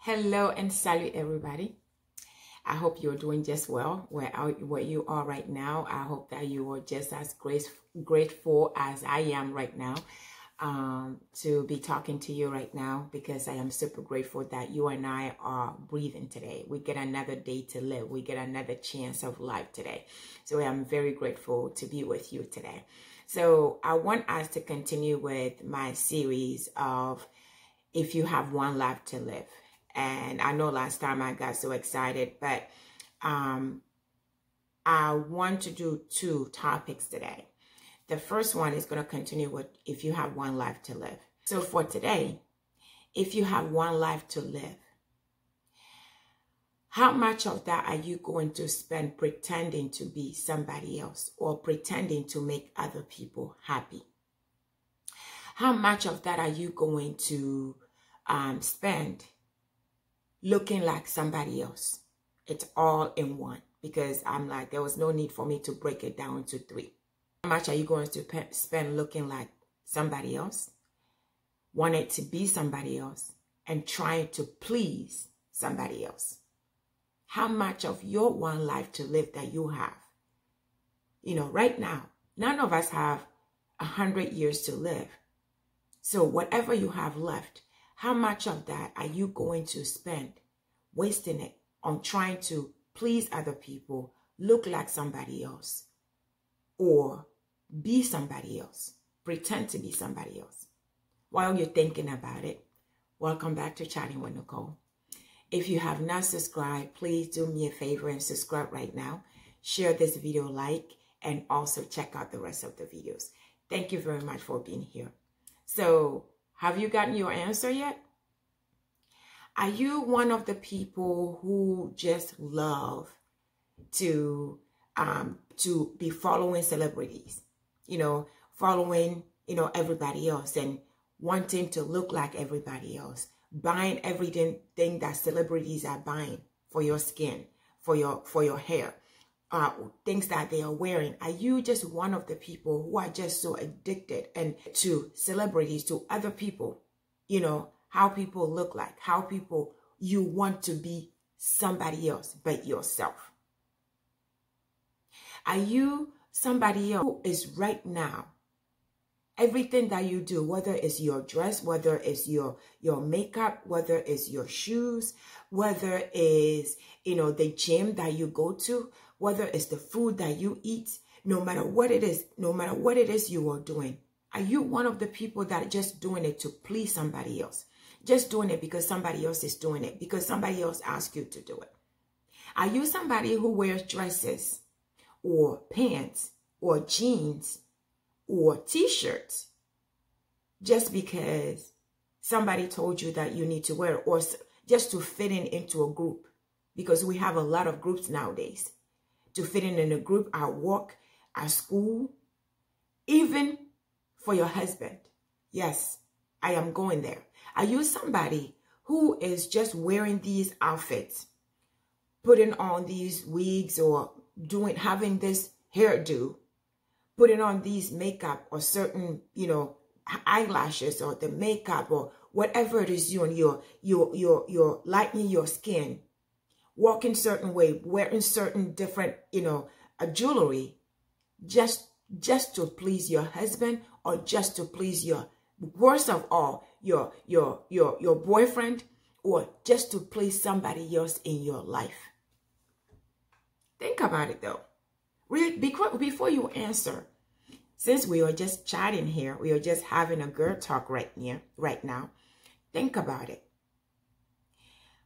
Hello and salute everybody. I hope you're doing just well where you are right now. I hope that you are just as grateful as I am right now to be talking to you right now, because I am super grateful that you and I are breathing today. We get another day to live. We get another chance of life today. So I am very grateful to be with you today. So I want us to continue with my series of If You Have One Life to Live. And I know last time I got so excited, but I want to do two topics today. The first one is going to continue with If You Have One Life to Live. So for today, if you have one life to live, how much of that are you going to spend pretending to be somebody else or pretending to make other people happy? How much of that are you going to spend looking like somebody else? It's all in one, because I'm like, there was no need for me to break it down to three. How much are you going to spend looking like somebody else, wanting to be somebody else, and trying to please somebody else? How much of your one life to live that you have? You know, right now, none of us have 100 years to live. So whatever you have left, how much of that are you going to spend wasting it on trying to please other people, look like somebody else, or be somebody else, pretend to be somebody else? While you're thinking about it, welcome back to Chatting with Nicole. If you have not subscribed, please do me a favor and subscribe right now. Share this video, and also check out the rest of the videos. Thank you very much for being here. So, have you gotten your answer yet? Are you one of the people who just love to be following celebrities? You know, following, everybody else and wanting to look like everybody else, buying everything that celebrities are buying for your skin, for your hair, things that they are wearing. Are you just one of the people who are just so addicted and to celebrities, to other people, how people look like, how people, you want to be somebody else but yourself? Are you somebody else who is right now, everything that you do, whether it's your dress, whether it's your makeup, whether it's your shoes, whether it's, the gym that you go to, whether it's the food that you eat, no matter what it is you are doing, are you one of the people that are just doing it to please somebody else? Just doing it because somebody else is doing it, because somebody else asked you to do it? Are you somebody who wears dresses or pants or jeans or t-shirts just because somebody told you that you need to wear it, or just to fit into a group? Because we have a lot of groups nowadays. To fit in a group at work, at school, even for your husband. Yes, I am going there. Are you somebody who is just wearing these outfits, putting on these wigs, or having this hairdo, putting on these makeup or certain, eyelashes, or the makeup, or whatever it is you're lightening your skin, walking certain way, wearing certain different, jewelry, just to please your husband, or just to please worst of all, your boyfriend, or just to please somebody else in your life? Think about it though. Before you answer, since we are just chatting here, we are just having a girl talk right now, think about it.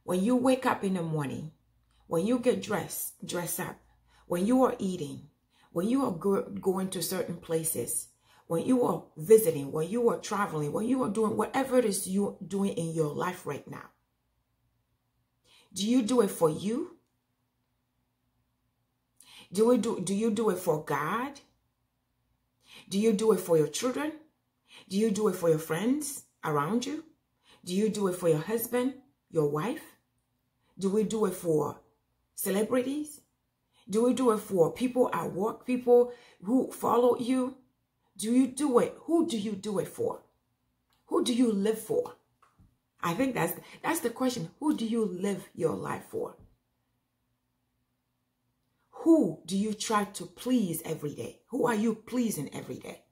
When you wake up in the morning, when you get dress up, when you are eating, when you are going to certain places, when you are visiting, when you are traveling, when you are doing whatever it is you're doing in your life right now, do you do it for you? Do you do it for God? Do you do it for your children? Do you do it for your friends around you? Do you do it for your husband, your wife? Do we do it for celebrities? Do we do it for people at work, people who follow you? Do you do it? Who do you do it for? Who do you live for? I think that's the question. Who do you live your life for? Who do you try to please every day? Who are you pleasing every day?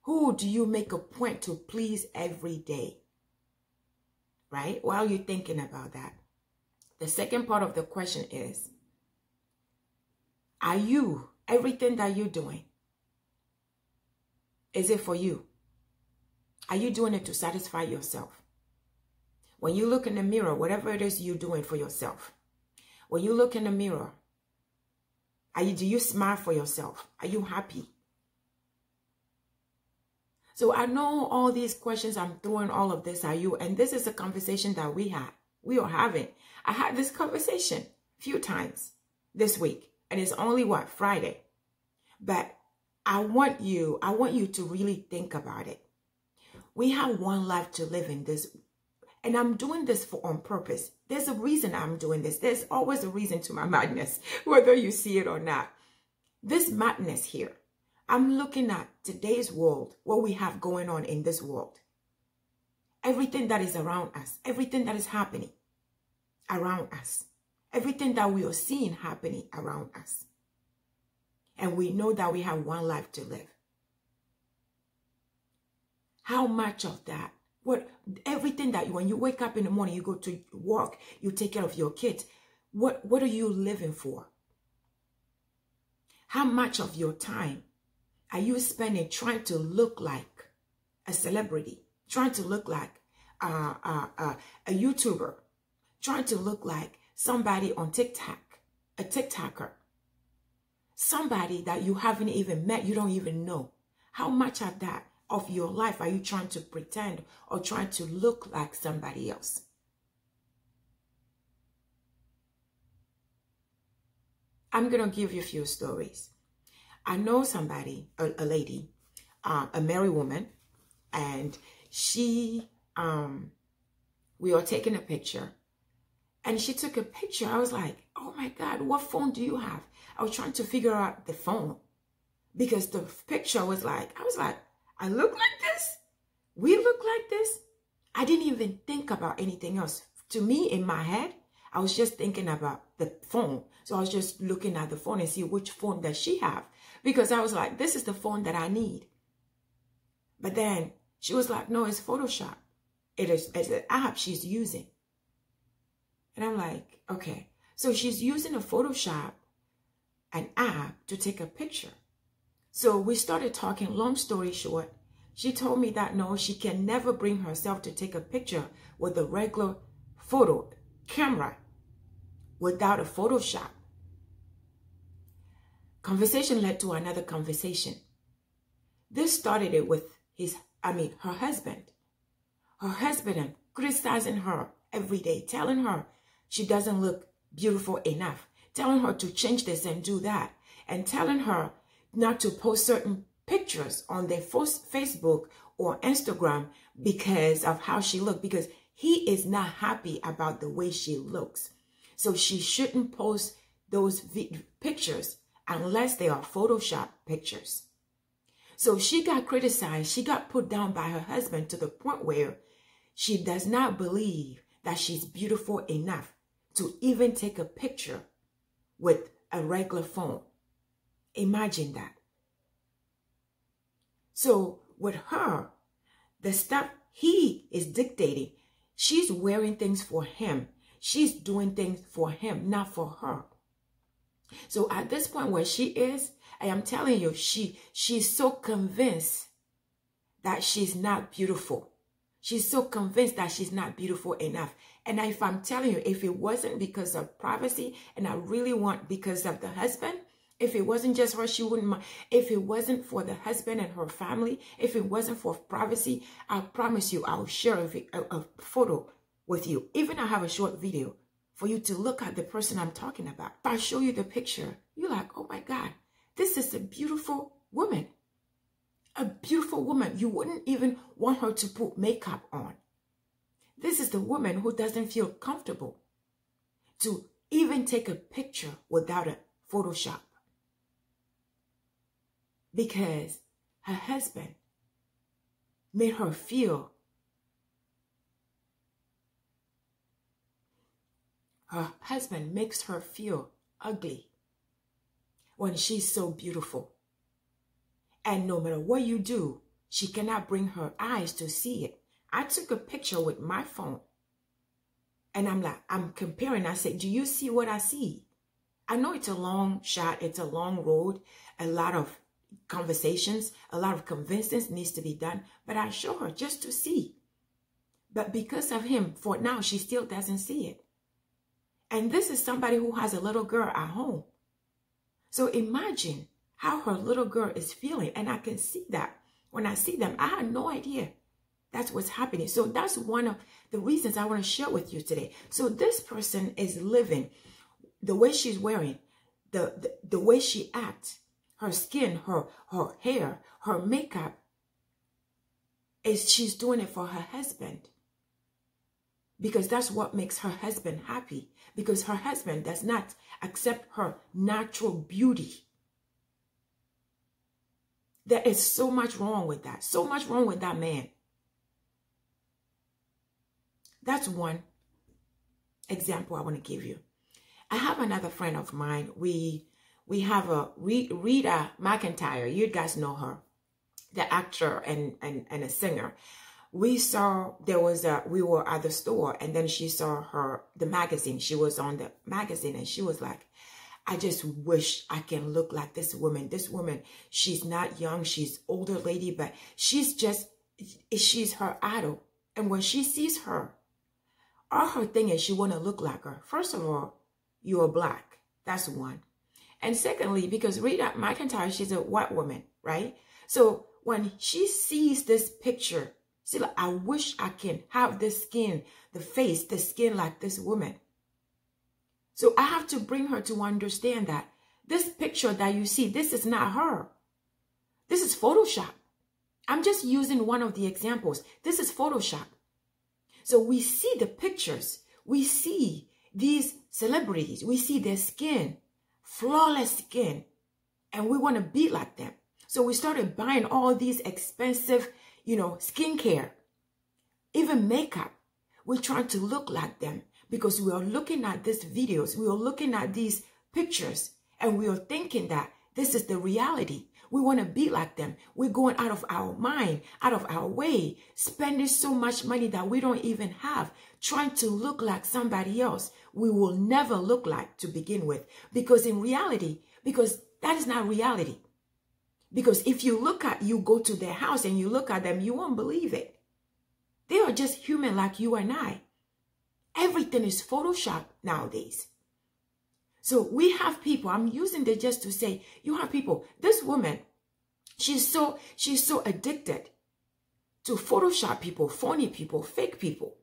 Who do you make a point to please every day? Right? While you're thinking about that, the second part of the question is, are you, everything that you're doing, is it for you? Are you doing it to satisfy yourself? When you look in the mirror, whatever it is you're doing for yourself, when you look in the mirror, do you smile for yourself? Are you happy? So I know all these questions, I'm throwing all of this at you, and this is a conversation that we are having. I had this conversation a few times this week, and it's only Friday. But I want you to really think about it. We have one life to live in this, and I'm doing this on purpose. There's a reason I'm doing this. There's always a reason to my madness, whether you see it or not. This madness here, I'm looking at today's world, what we have going on in this world. Everything that is around us, everything that is happening around us, everything that we are seeing happening around us. And we know that we have one life to live. How much of that, everything that when you wake up in the morning, you go to work, you take care of your kids, what are you living for? How much of your time are you spending trying to look like a celebrity, trying to look like a YouTuber, trying to look like somebody on TikTok, a TikToker, somebody that you haven't even met, you don't even know? How much of that of your life are you trying to pretend or trying to look like somebody else? I'm going to give you a few stories. I know somebody, a lady, a married woman, and she, we were taking a picture, and she took a picture. I was like, oh my God, what phone do you have? I was trying to figure out the phone because the picture was like, I was like, I look like this? We look like this? I didn't even think about anything else. To me, in my head, I was just thinking about the phone. So I was just looking at the phone and see which phone does she have. Because I was like, this is the phone that I need. But then she was like, no, it's Photoshop. It's an app she's using. And I'm like, okay. So she's using a Photoshop, an app, to take a picture. So we started talking. Long story short, she told me that no, she can never bring herself to take a picture with a regular photo camera without a Photoshop. Conversation led to another conversation. This started it with her husband. Her husband criticizing her every day, telling her she doesn't look beautiful enough, telling her to change this and do that, and telling her not to post certain pictures on their Facebook or Instagram because of how she looked, because he is not happy about the way she looks. So she shouldn't post those pictures unless they are Photoshop pictures. So she got criticized. She got put down by her husband to the point where she does not believe that she's beautiful enough to even take a picture with a regular phone. Imagine that. So with her, the stuff he is dictating, she's wearing things for him. She's doing things for him, not for her. So at this point where she is, I am telling you, she's so convinced that she's not beautiful. She's so convinced that she's not beautiful enough. And if I'm telling you, if it wasn't because of privacy, and I really want because of the husband, if it wasn't just her, she wouldn't mind. If it wasn't for the husband and her family, if it wasn't for privacy, I promise you, I'll share a photo with you. Even I have a short video for you to look at the person I'm talking about. If I show you the picture, you're like, oh my God, this is a beautiful woman. A beautiful woman. You wouldn't even want her to put makeup on. This is the woman who doesn't feel comfortable to even take a picture without a Photoshop. Because her husband made her feel her husband makes her feel ugly when she's so beautiful. And no matter what you do, she cannot bring her eyes to see it. I took a picture with my phone. And I'm comparing. I said, do you see what I see? I know it's a long shot. It's a long road. A lot of conversations, a lot of convincing needs to be done. But I show her just to see. But because of him, for now, she still doesn't see it. And this is somebody who has a little girl at home. So imagine how her little girl is feeling. And I can see that. When I see them, I had no idea that's what's happening. So that's one of the reasons I want to share with you today. So this person is living the way she's wearing, the way she acts, her skin, her hair, her makeup, is she's doing it for her husband. Because that's what makes her husband happy. Because her husband does not accept her natural beauty. There is so much wrong with that. So much wrong with that man. That's one example I want to give you. I have another friend of mine. We have a Rita McEntire. You guys know her, the actor and a singer. We saw we were at the store, and then she saw the magazine. She was on the magazine, and she was like, I just wish I can look like this woman. This woman, she's not young. She's older lady, but she's her idol. And when she sees her, all her thing is she want to look like her. First of all, you are black. That's one. And secondly, because Rita McEntire, she's a white woman, right? So when she sees this picture, she's like, I wish I can have this skin, the skin like this woman. So I have to bring her to understand that this picture that you see, this is not her. This is Photoshop. I'm just using one of the examples. This is Photoshop. So we see the pictures. We see these celebrities. We see their skin, flawless skin, and we want to be like them. So we started buying all these expensive, skincare, even makeup. We're trying to look like them because we are looking at these videos. We are looking at these pictures, and we are thinking that this is the reality. We want to be like them. We're going out of our mind, out of our way, spending so much money that we don't even have, trying to look like somebody else we will never look like to begin with. Because in reality, because that is not reality. Because if you go to their house and you look at them, you won't believe it. They are just human like you and I. Everything is Photoshop nowadays. So we have people, I'm using this just to say, you have people, this woman, she's so addicted to Photoshop people, phony people, fake people.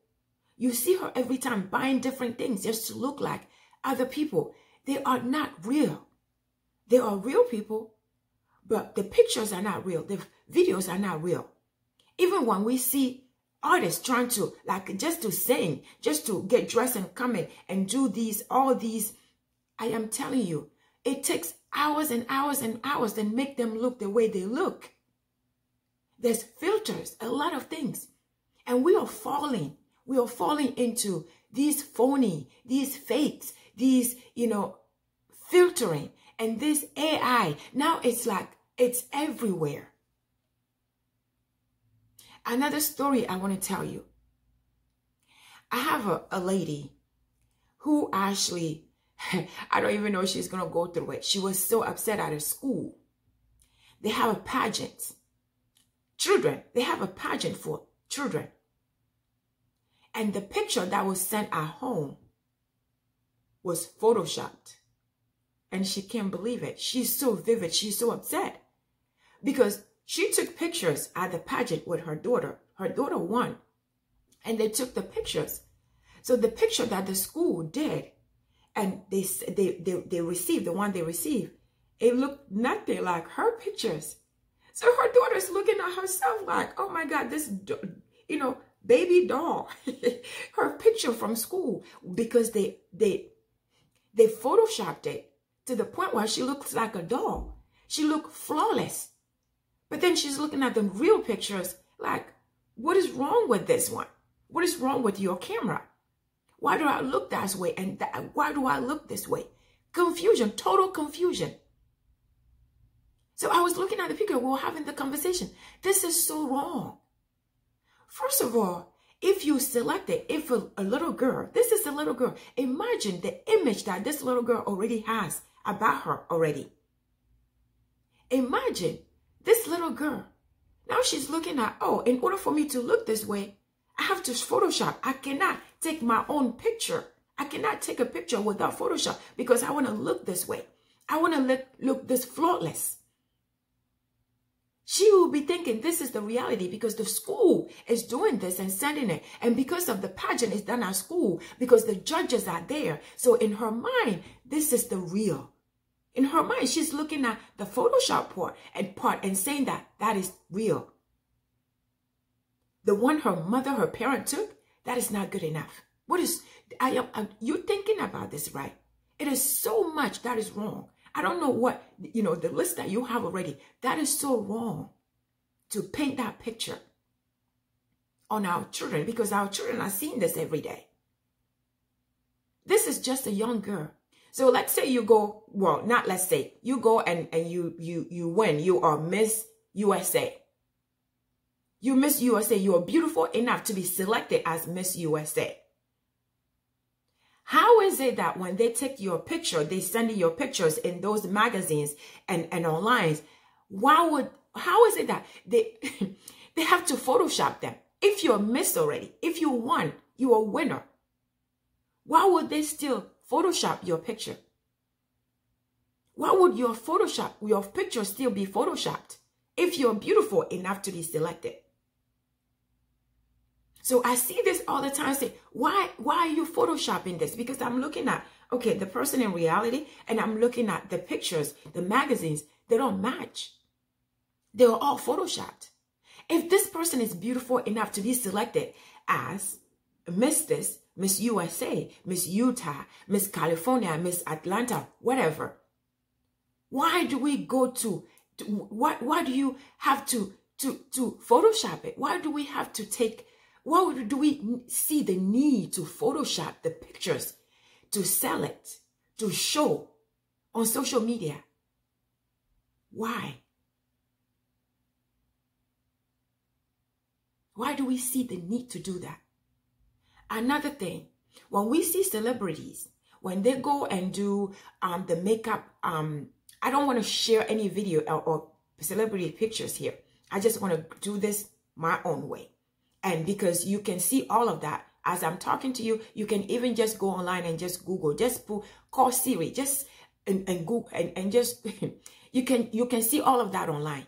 You see her every time buying different things just to look like other people. They are not real. They are real people, but the pictures are not real. The videos are not real. Even when we see artists trying to, just to sing, just to get dressed and come in and do all these, I am telling you, it takes hours and hours and hours to make them look the way they look. There's filters, a lot of things. And we are falling into these phony, these fakes, these, filtering, and this AI. Now it's like, it's everywhere. Another story I want to tell you. I have a lady who actually, I don't even know if she's going to go through it. She was so upset at her school. They have a pageant. Children, they have a pageant for children. And the picture that was sent at home was Photoshopped. And she can't believe it. She's so vivid. She's so upset. Because she took pictures at the pageant with her daughter. Her daughter won. And they took the pictures. So the picture that the school did, and they received, the one they received, it looked nothing like her pictures. So her daughter's looking at herself like, oh my God, this, baby doll, her picture from school, because they photoshopped it to the point where she looks like a doll. She looked flawless. But then she's looking at the real pictures like, what is wrong with this one? What is wrong with your camera? Why do I look that way? And why do I look this way? Confusion, total confusion. So I was looking at the picture, we were having the conversation. This is so wrong. First of all, if you select it, if a little girl, this is a little girl, imagine the image that this little girl already has about her already. Imagine this little girl. Now she's looking at, oh, in order for me to look this way, I have to Photoshop. I cannot take my own picture. I cannot take a picture without Photoshop because I want to look this way. I want to look this flawless. She will be thinking this is the reality because the school is doing this and sending it. And because of the pageant is done at school, because the judges are there. So in her mind, this is the real. In her mind, she's looking at the Photoshop part and saying that is real. The one her mother, her parent took, that is not good enough. You're thinking about this, right? It is so much that is wrong. I don't know what, the list that you have already, that is so wrong to paint that picture on our children because our children are seeing this every day. This is just a young girl. So let's say you go, well, not let's say, you go and you win. You are Miss USA. You Miss USA. You are beautiful enough to be selected as Miss USA. How is it that when they take your picture, they send you your pictures in those magazines and online? How is it that they have to Photoshop them? If you're Miss already, if you won, you're a winner. Why would they still Photoshop your picture? Why would your picture still be Photoshopped if you're beautiful enough to be selected? So I see this all the time. Say, why are you Photoshopping this? Because I'm looking at, okay, the person in reality, and I'm looking at the pictures, the magazines, they don't match. They're all Photoshopped. If this person is beautiful enough to be selected as Miss this, Miss USA, Miss Utah, Miss California, Miss Atlanta, whatever, why do we go why do you have to Photoshop it? Why do we have to why do we see the need to Photoshop the pictures, to sell it, to show on social media? Why? Why do we see the need to do that? Another thing, when we see celebrities, when they go and do the makeup, I don't want to share any video or celebrity pictures here. I just want to do this my own way. And because you can see all of that as I'm talking to you, you can even just go online and just Google, call Siri, and Google and just you can see all of that online.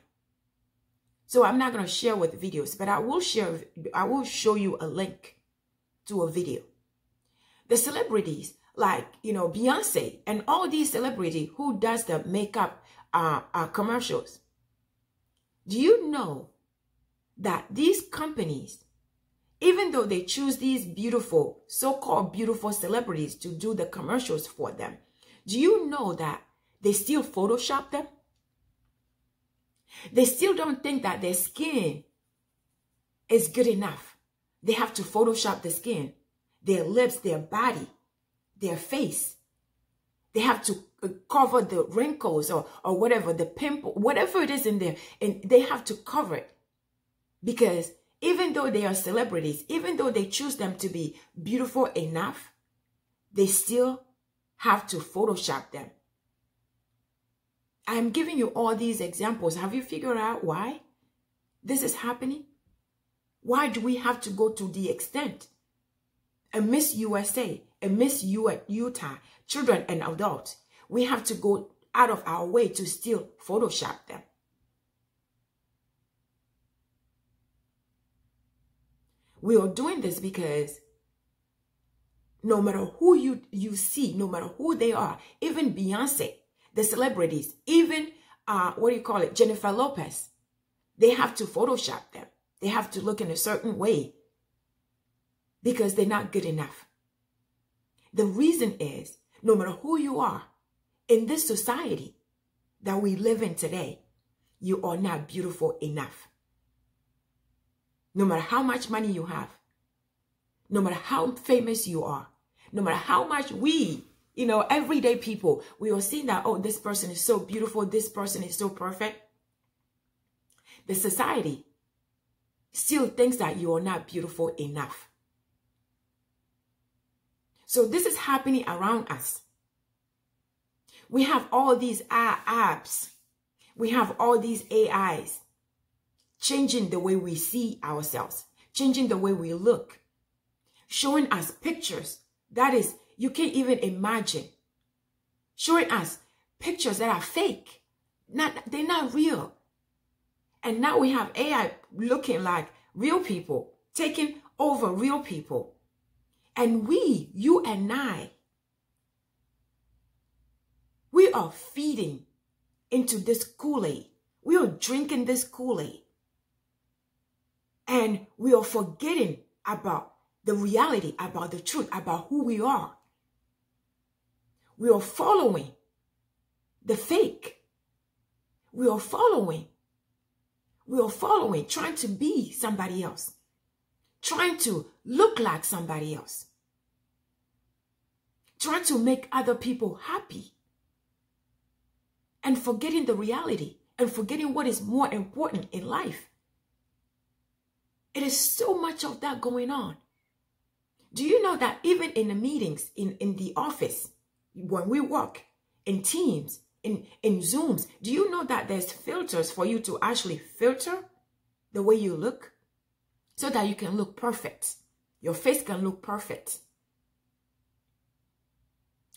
So I'm not going to share with videos, but I will show you a link to a video. The celebrities like, Beyonce and all these celebrities who does the makeup commercials. Do you know that these companies, even though they choose these beautiful, so-called beautiful celebrities to do the commercials for them, do you know that they still Photoshop them? They still don't think that their skin is good enough. They have to Photoshop the skin, their lips, their body, their face. They have to cover the wrinkles or whatever, the pimple, whatever it is in there, and they have to cover it. Because even though they are celebrities, even though they choose them to be beautiful enough, they still have to Photoshop them. I'm giving you all these examples. Have you figured out why this is happening? Why do we have to go to the extent? A Miss USA, a Miss Utah, children and adults, we have to go out of our way to still Photoshop them. We are doing this because no matter who you see, no matter who they are, even Beyonce, the celebrities, even, Jennifer Lopez, they have to Photoshop them. They have to look in a certain way because they're not good enough. The reason is, no matter who you are, in this society that we live in today, you are not beautiful enough. No matter how much money you have, no matter how famous you are, No matter how much we, everyday people, we are seeing that, oh, this person is so beautiful, this person is so perfect. The society still thinks that you are not beautiful enough. So this is happening around us. We have all these apps. We have all these AIs changing the way we see ourselves, changing the way we look, showing us pictures that is, you can't even imagine, showing us pictures that are fake. They're not real. And now we have AI looking like real people, taking over real people. And we, you and I, we are feeding into this Kool-Aid. We are drinking this Kool-Aid. And we are forgetting about the reality, about the truth, about who we are. We are following the fake. We are following, trying to be somebody else, trying to look like somebody else, trying to make other people happy, and forgetting the reality and forgetting what is more important in life. It is so much of that going on. Do you know that even in the meetings, in the office, when we work in Teams, in Zooms, do you know that there's filters for you to actually filter the way you look so that you can look perfect? Your face can look perfect.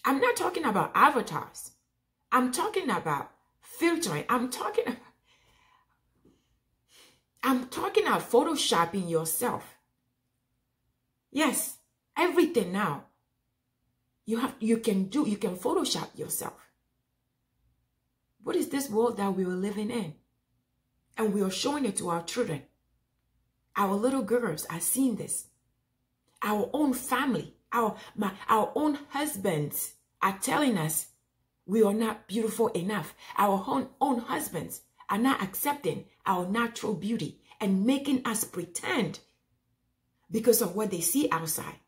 I'm not talking about avatars. I'm talking about filtering. I'm talking about photoshopping yourself. Yes, everything now. You can Photoshop yourself. What is this world that we are living in? And we are showing it to our children. Our little girls are seeing this. Our own family, our own husbands are telling us we are not beautiful enough. Our own husbands are not accepting our natural beauty and making us pretend because of what they see outside,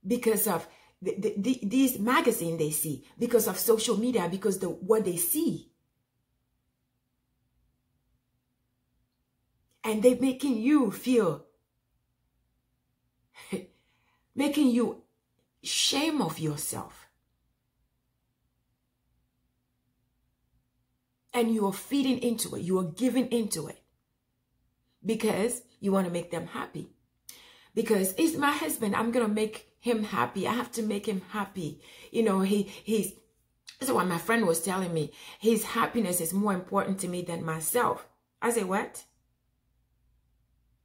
because of these magazines they see, because of social media, because what they see. And they're making you feel, making you shame of yourself. And you are feeding into it. You are giving into it. Because you want to make them happy. Because it's my husband. I'm going to make him happy. I have to make him happy. He's that's what my friend was telling me. His happiness is more important to me than myself. I say, what?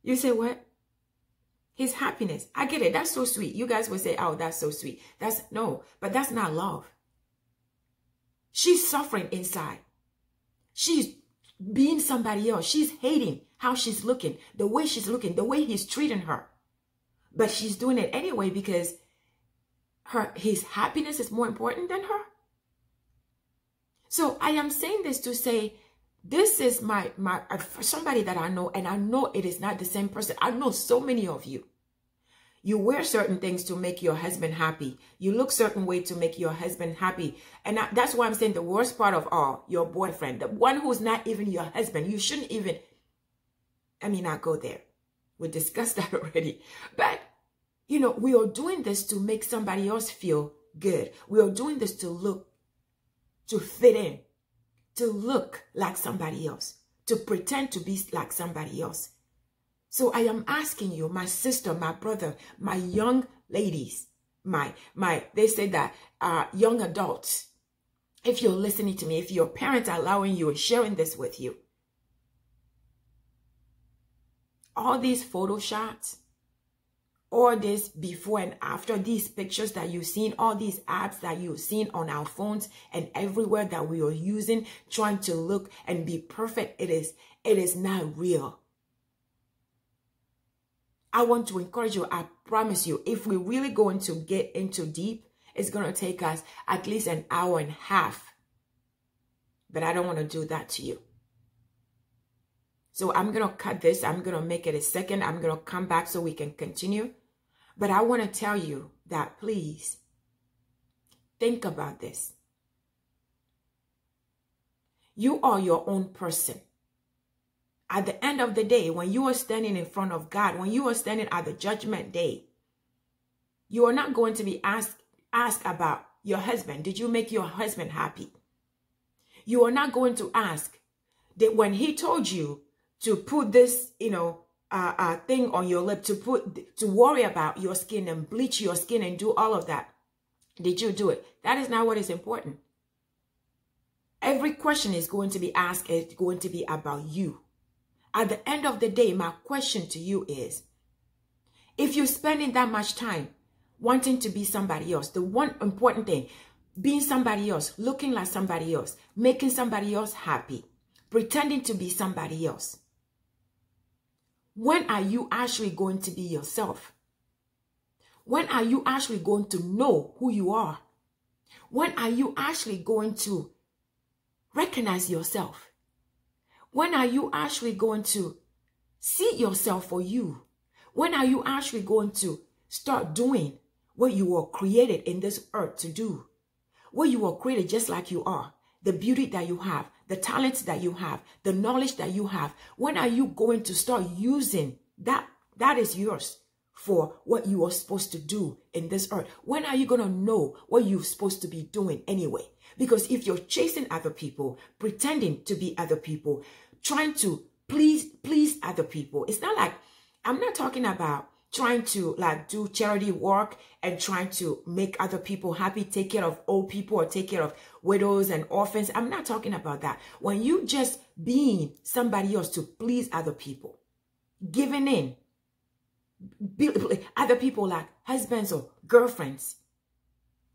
You say what? His happiness. I get it. That's so sweet. You guys would say, oh, that's so sweet. No, but that's not love. She's suffering inside. She's being somebody else. She's hating how she's looking, the way she's looking, the way he's treating her. But she's doing it anyway because his happiness is more important than her. So I am saying this to say, this is somebody that I know, and I know it is not the same person. I know so many of you. You wear certain things to make your husband happy. You look certain way to make your husband happy. And that's why I'm saying the worst part of all, your boyfriend, the one who's not even your husband, you shouldn't even, not go there. We discussed that already. But, we are doing this to make somebody else feel good. We are doing this to fit in, to look like somebody else, to pretend to be like somebody else. So I am asking you, my sister, my brother, my young ladies, they say that young adults, if you're listening to me, if your parents are allowing you and sharing this with you, all these photo shots, all this before and after, these pictures that you've seen, all these apps that you've seen on our phones and everywhere that we are using, trying to look and be perfect, it is not real. I want to encourage you. I promise you, if we're really going to get into deep, it's going to take us at least an hour and a half. But I don't want to do that to you. So I'm going to cut this. I'm going to make it a second. I'm going to come back so we can continue. But I want to tell you that please think about this. You are your own person. At the end of the day, when you are standing in front of God, when you are standing at the judgment day, you are not going to be asked about your husband. Did you make your husband happy? You are not going to ask that when he told you to put this, thing on your lip, to worry about your skin and bleach your skin and do all of that. Did you do it? That is not what is important. Every question is going to be asked is going to be about you. At the end of the day, my question to you is, if you're spending that much time wanting to be somebody else, the one important thing, being somebody else, looking like somebody else, making somebody else happy, pretending to be somebody else, when are you actually going to be yourself? When are you actually going to know who you are? When are you actually going to recognize yourself? When are you actually going to see yourself for you? When are you actually going to start doing what you were created in this earth to do? What you were created just like you are. The beauty that you have, the talents that you have, the knowledge that you have. When are you going to start using that is yours for what you are supposed to do in this earth? When are you going to know what you're supposed to be doing anyway? Because if you're chasing other people, pretending to be other people, trying to please other people, it's not like, I'm not talking about trying to like do charity work and trying to make other people happy, take care of old people or take care of widows and orphans. I'm not talking about that. When you just being somebody else to please other people, giving in, other people like husbands or girlfriends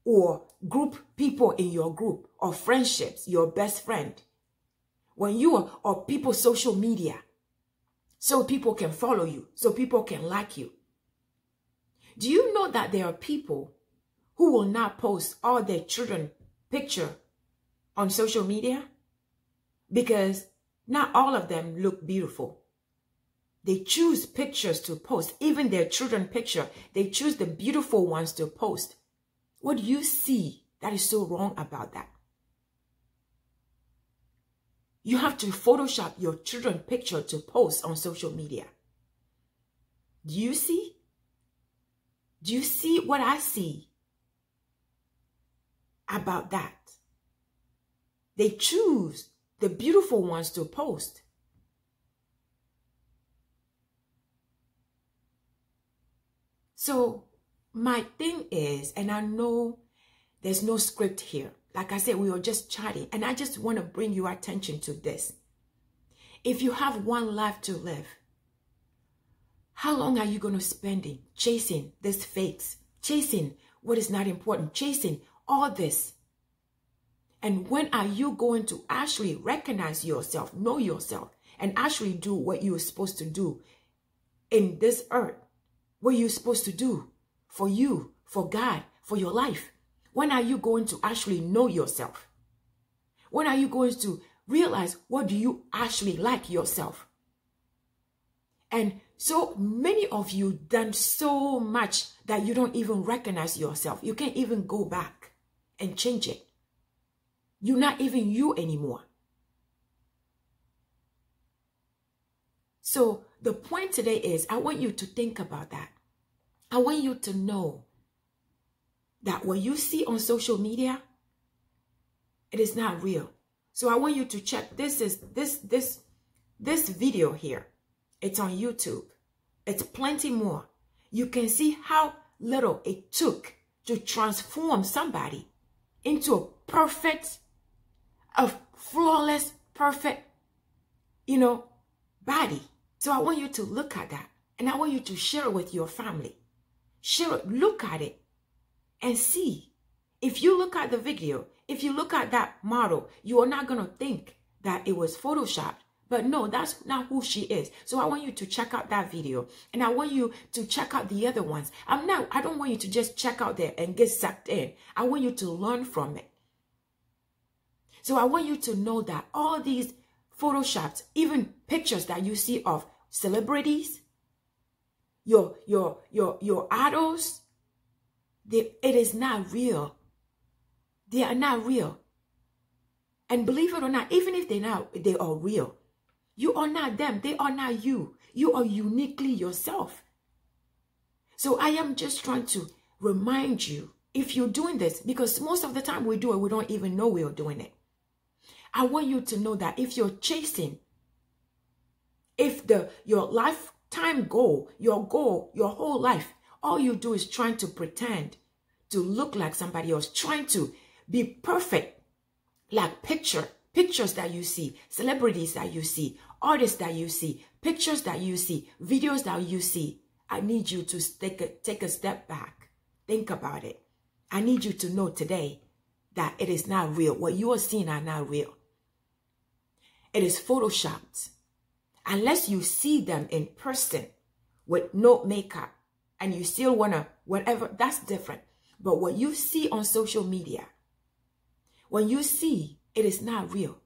or group people in your group or friendships, your best friend. When you are, or people social media, so people can follow you, so people can like you. Do you know that there are people who will not post all their children picture on social media? Because not all of them look beautiful. They choose pictures to post, even their children picture. They choose the beautiful ones to post. What do you see that is so wrong about that? You have to Photoshop your children picture to post on social media. Do you see? Do you see what I see about that? They choose the beautiful ones to post. So my thing is, and I know there's no script here. Like I said, we were just chatting, and I just want to bring your attention to this. If you have one life to live, how long are you going to spend in chasing this fakes, chasing what is not important, chasing all this? And when are you going to actually recognize yourself, know yourself, and actually do what you're supposed to do in this earth? What you're supposed to do for you, for God, for your life? When are you going to actually know yourself? When are you going to realize what do you actually like yourself? And so many of you done so much that you don't even recognize yourself. You can't even go back and change it. You're not even you anymore. So the point today is, I want you to think about that. I want you to know that what you see on social media, it is not real. So I want you to check. This video here. It's on YouTube. It's plenty more. You can see how little it took to transform somebody into a perfect, a flawless, perfect, body. So I want you to look at that. And I want you to share it with your family. Share it, look at it, and see. If you look at the video, if you look at that model, you are not going to think that it was photoshopped. But no, that's not who she is. So I want you to check out that video. And I want you to check out the other ones. I don't want you to just check out there and get sucked in. I want you to learn from it. So I want you to know that all these photoshops, even pictures that you see of celebrities, your idols, it is not real. They are not real. And believe it or not, even if they are real, you are not them. They are not you. You are uniquely yourself. So I am just trying to remind you, if you're doing this, because most of the time we do it, we don't even know we are doing it. I want you to know that if you're chasing, if your lifetime goal, your whole life, all you do is trying to pretend to look like somebody else, trying to be perfect, like pictures that you see, celebrities that you see, artists that you see, pictures that you see, videos that you see. I need you to take a step back. Think about it. I need you to know today that it is not real. What you are seeing are not real. It is photoshopped. Unless you see them in person with no makeup and you still want to, whatever, that's different. But what you see on social media, when you see, it is not real.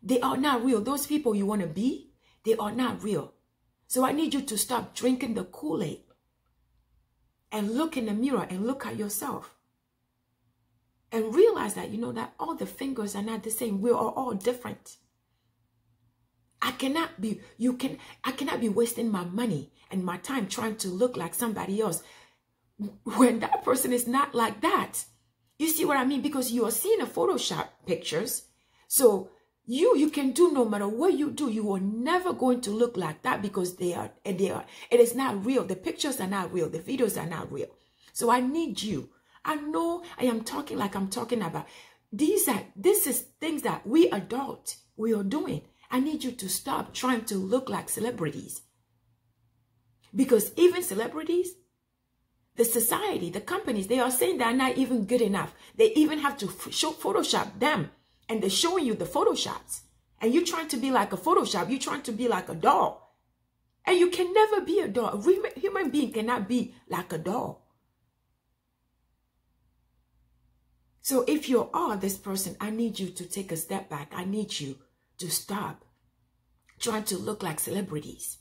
They are not real. Those people you want to be, they are not real. So I need you to stop drinking the Kool-Aid and look in the mirror and look at yourself. And realize that, that all the fingers are not the same. We are all different. I cannot be wasting my money and my time trying to look like somebody else when that person is not like that. You see what I mean? Because you are seeing a Photoshop pictures. So you can do, no matter what you do, you are never going to look like that, because it is not real. The pictures are not real. The videos are not real. So I need you. I know I am talking like I'm talking about. This is things that we adults, we are doing. I need you to stop trying to look like celebrities. Because even celebrities, the society, the companies, they are saying they're not even good enough. They even have to Photoshop them. And they're showing you the Photoshops. And you're trying to be like a Photoshop. You're trying to be like a doll. And you can never be a doll. A human being cannot be like a doll. So if you are this person, I need you to take a step back. I need you to stop trying to look like celebrities,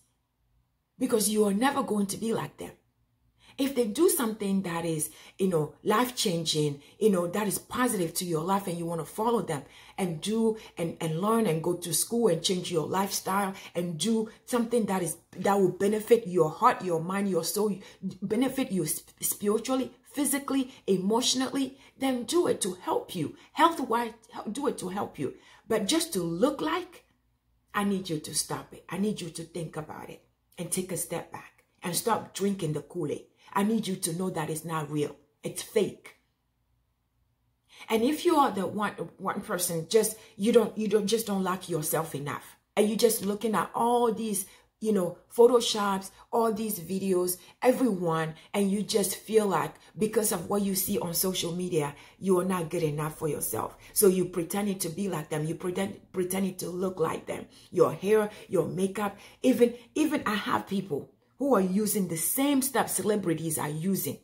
because you are never going to be like them. If they do something that is, life-changing, that is positive to your life, and you want to follow them and do and learn and go to school and change your lifestyle and do something that will benefit your heart, your mind, your soul, benefit you spiritually, physically, emotionally, then do it to help you. Health-wise, do it to help you. But just to look like, I need you to stop it. I need you to think about it and take a step back and stop drinking the Kool-Aid. I need you to know that it's not real. It's fake. And if you are the one person, you don't like yourself enough, and you're just looking at all these, Photoshops, all these videos, everyone, and you just feel like because of what you see on social media, you are not good enough for yourself. So you pretending to be like them. You pretending to look like them. Your hair, your makeup, even I have people who are using the same stuff celebrities are using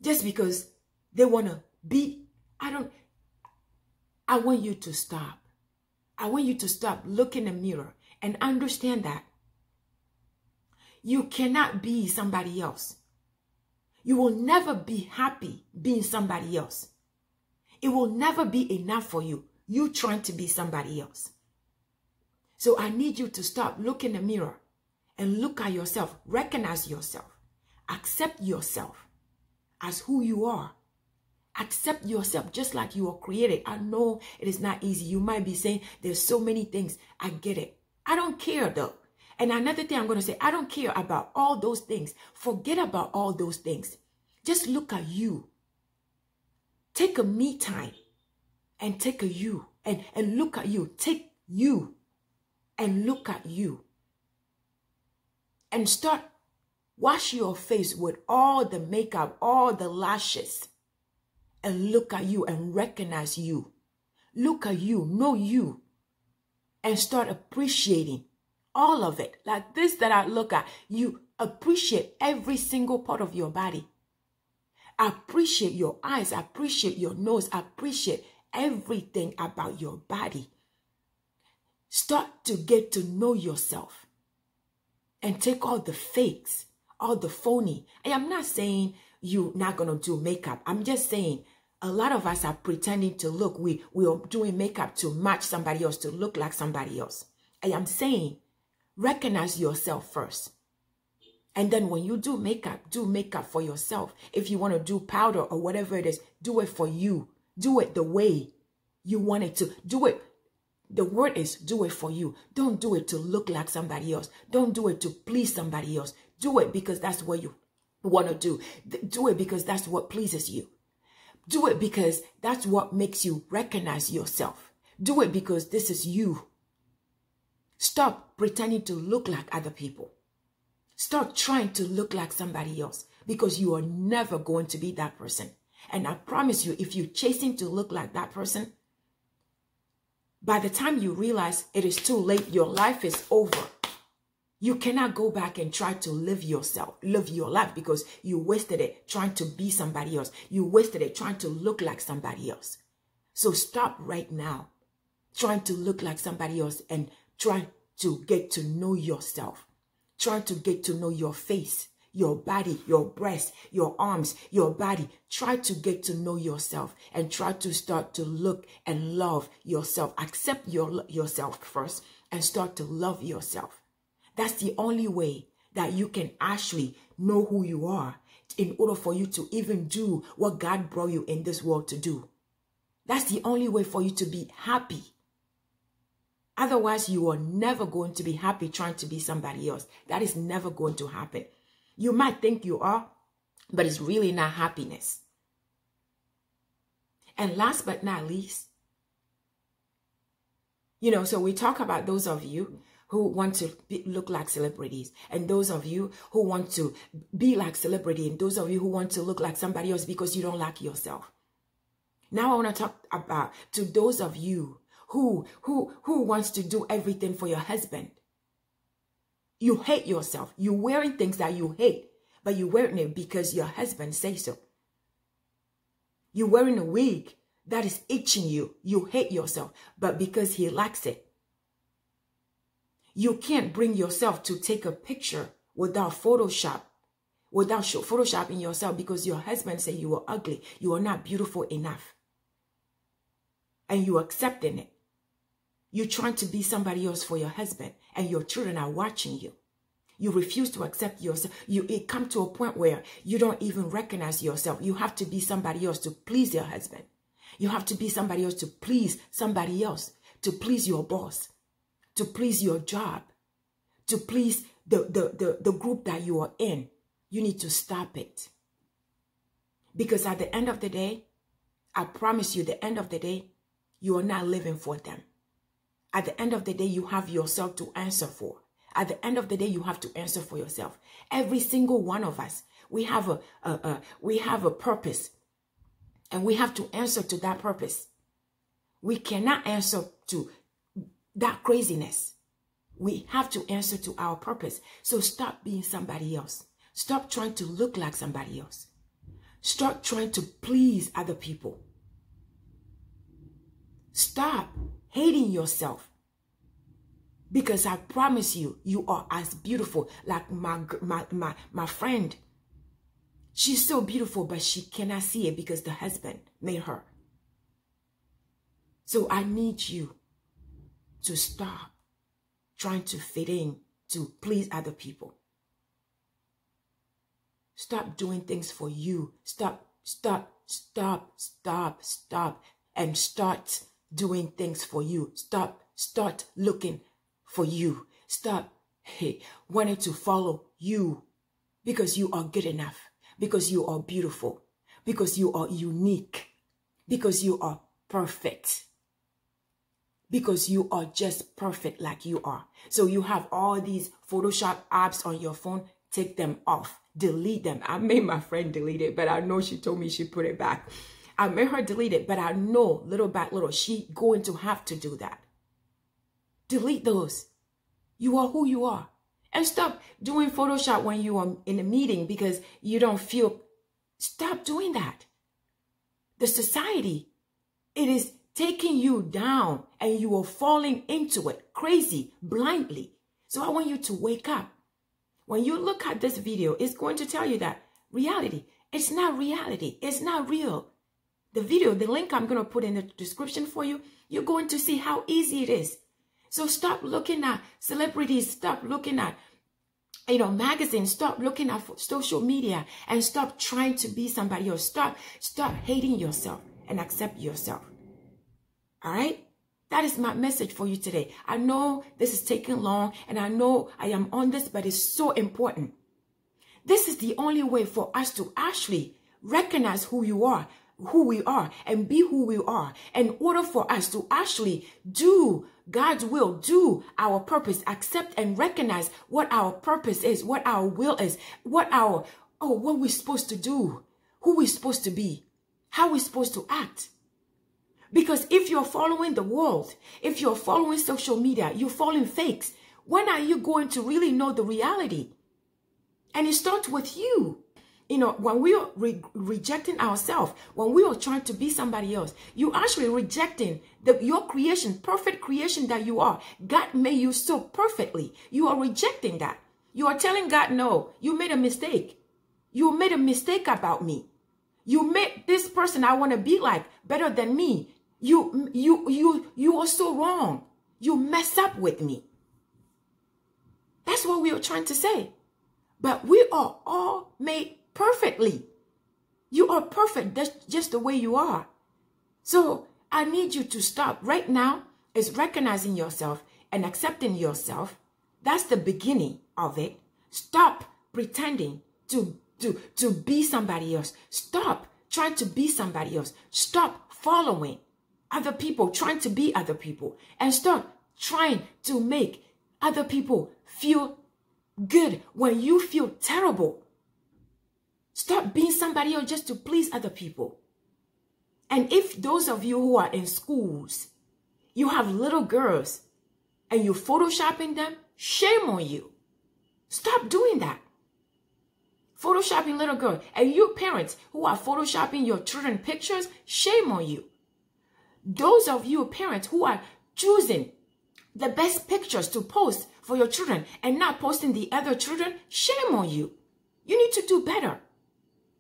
just because they want to be. I want you to stop. I want you to stop, look in the mirror and understand that you cannot be somebody else. You will never be happy being somebody else. It will never be enough for you trying to be somebody else. So I need you to stop, look in the mirror and look at yourself, recognize yourself, accept yourself as who you are. Accept yourself just like you are created. I know it is not easy. You might be saying there's so many things. I get it. I don't care though. And another thing I'm going to say, I don't care about all those things. Forget about all those things. Just look at you. Take a me time and take a you and look at you. Take you and look at you. And start wash your face with all the makeup, all the lashes. And look at you and recognize you. Look at you, know you. And start appreciating all of it. Like this that I look at, you appreciate every single part of your body. Appreciate your eyes, appreciate your nose, appreciate everything about your body. Start to get to know yourself. and take all the fakes, all the phony. And I'm not saying you're not going to do makeup. I'm just saying a lot of us are pretending to look. We are doing makeup to match somebody else, to look like somebody else. And I'm saying recognize yourself first. And then when you do makeup for yourself. If you want to do powder or whatever it is, do it for you. Do it the way you want it to. Do it. The word is do it for you. Don't do it to look like somebody else. Don't do it to please somebody else. Do it because that's what you want to do. Do it because that's what pleases you. Do it because that's what makes you recognize yourself. Do it because this is you. Stop pretending to look like other people. Stop trying to look like somebody else because you are never going to be that person. And I promise you, if you're chasing to look like that person, by the time you realize it is too late, your life is over. You cannot go back and try to live your life because you wasted it trying to be somebody else. You wasted it trying to look like somebody else. So stop right now trying to look like somebody else and try to get to know yourself. Try to get to know your face, your body, your breast, your arms, your body. Try to get to know yourself and try to start to look and love yourself. Accept yourself first and start to love yourself. That's the only way that you can actually know who you are in order for you to even do what God brought you in this world to do. That's the only way for you to be happy. Otherwise, you are never going to be happy trying to be somebody else. That is never going to happen. You might think you are, but it's really not happiness. And last but not least, so we talk about those of you who want to look like celebrities, and those of you who want to be like celebrity, and those of you who want to look like somebody else because you don't like yourself. Now I want to talk about to those of you who wants to do everything for your husband. You hate yourself. You're wearing things that you hate, but you're wearing it because your husband says so. You're wearing a wig that is itching you. You hate yourself, but because he likes it. You can't bring yourself to take a picture without photoshopping yourself because your husband said you are ugly. You are not beautiful enough. And you're accepting it. You're trying to be somebody else for your husband, and your children are watching you. You refuse to accept yourself. It comes to a point where you don't even recognize yourself. You have to be somebody else to please your husband. You have to be somebody else to please somebody else, to please your boss, to please your job, to please the group that you are in. You need to stop it. Because at the end of the day, I promise you, the end of the day, you are not living for them. At the end of the day, you have yourself to answer for. At the end of the day, you have to answer for yourself. Every single one of us, we have a purpose, and we have to answer to that purpose. We cannot answer to that craziness. We have to answer to our purpose. So stop being somebody else. Stop trying to look like somebody else. Stop trying to please other people. Stop hating yourself. Because I promise you, you are as beautiful. Like my friend. She's so beautiful, but she cannot see it because the husband made her. So I need you to stop trying to fit in to please other people. Stop doing things for you. Stop, and start doing things for you. Start looking for you. Stop wanting to follow you because you are good enough, because you are beautiful, because you are unique, because you are perfect, because you are just perfect like you are. So you have all these Photoshop apps on your phone. Take them off. Delete them. I made my friend delete it, but I know she told me she put it back. I made her delete it, but I know little by little she going to have to do that. Delete those. You are who you are. And stop doing Photoshop when you are in a meeting because you don't feel. Stop doing that. The society, it is taking you down and you are falling into it crazy, blindly. So I want you to wake up. When you look at this video, it's going to tell you that reality, it's not reality. It's not real. The video, the link I'm going to put in the description for you, you're going to see how easy it is. So stop looking at celebrities, stop looking at, magazines, stop looking at social media, and stop trying to be somebody else. Stop hating yourself and accept yourself. All right? That is my message for you today. I know this is taking long, and I know I am on this, but it's so important. This is the only way for us to actually recognize who we are, and be who we are, in order for us to actually do God's will, do our purpose, accept and recognize what our purpose is, what our will is, what we're supposed to do, who we're supposed to be, how we're supposed to act. Because if you're following the world, if you're following social media, you're following fakes, when are you going to really know the reality? And it starts with you. When we are rejecting ourselves, when we are trying to be somebody else, you're actually rejecting your creation, perfect creation that you are. God made you so perfectly. You are rejecting that. You are telling God, no, you made a mistake. You made a mistake about me. You made this person I want to be like better than me. You are so wrong. You mess up with me. That's what we are trying to say. But we are all made perfectly. You are perfect. That's just the way you are. So I need you to stop right now. Is recognizing yourself and accepting yourself. That's the beginning of it. Stop pretending to be somebody else. Stop trying to be somebody else. Stop following other people, trying to be other people, and start trying to make other people feel good when you feel terrible. Stop being somebody else just to please other people. And if those of you who are in schools, you have little girls and you're photoshopping them, shame on you. Stop doing that. Photoshopping little girls. And you parents who are photoshopping your children pictures, shame on you. Those of you parents who are choosing the best pictures to post for your children and not posting the other children, shame on you. You need to do better.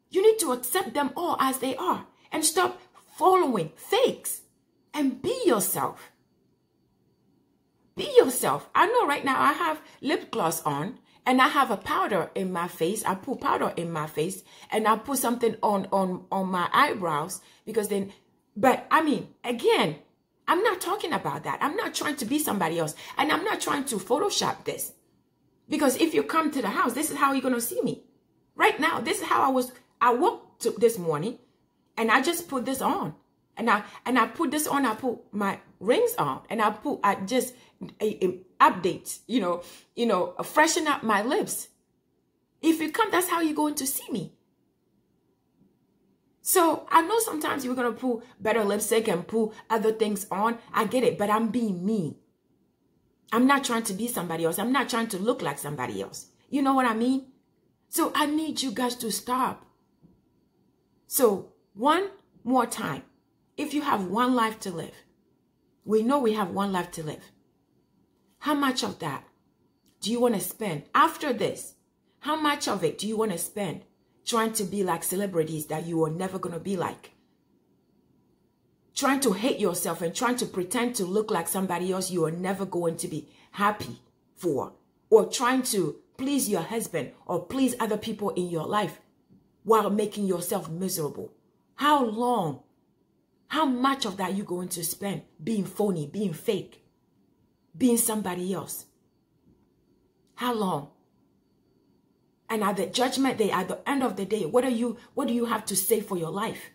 You need to accept them all as they are and stop following fakes and be yourself. Be yourself. I know right now I have lip gloss on and I have a powder in my face. I put powder in my face and I put something on my eyebrows because then, but I mean, again, I'm not talking about that. I'm not trying to be somebody else. And I'm not trying to Photoshop this. Because if you come to the house, this is how you're going to see me. Right now, this is how I woke up this morning and I just put this on. And I put this on, I put my rings on and I just update, freshen up my lips. If you come, that's how you're going to see me. So I know sometimes you're going to put better lipstick and put other things on. I get it, but I'm being me. I'm not trying to be somebody else. I'm not trying to look like somebody else. You know what I mean? So I need you guys to stop. So one more time, if you have one life to live, we know we have one life to live. How much of that do you want to spend after this? How much of it do you want to spend trying to be like celebrities that you are never going to be like? Trying to hate yourself and trying to pretend to look like somebody else you are never going to be happy for. Or trying to please your husband or please other people in your life while making yourself miserable. How long? How much of that are you going to spend being phony, being fake, being somebody else? How long? And at the judgment day, at the end of the day, what do you have to say for your life?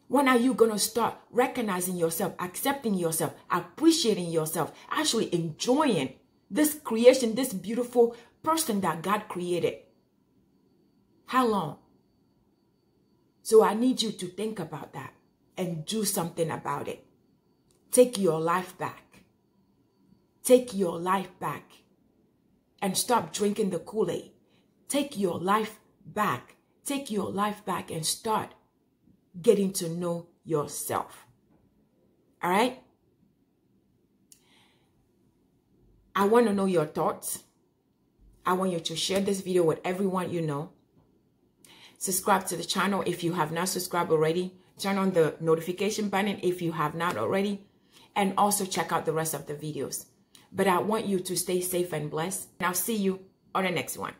When are you going to start recognizing yourself, accepting yourself, appreciating yourself, actually enjoying this creation, this beautiful person that God created? How long? So I need you to think about that and do something about it. Take your life back. Take your life back. And stop drinking the Kool-Aid. Take your life back. Take your life back and start getting to know yourself. All right? I want to know your thoughts. I want you to share this video with everyone you know. Subscribe to the channel if you have not subscribed already. Turn on the notification button if you have not already. And also check out the rest of the videos. But I want you to stay safe and blessed. And I'll see you on the next one.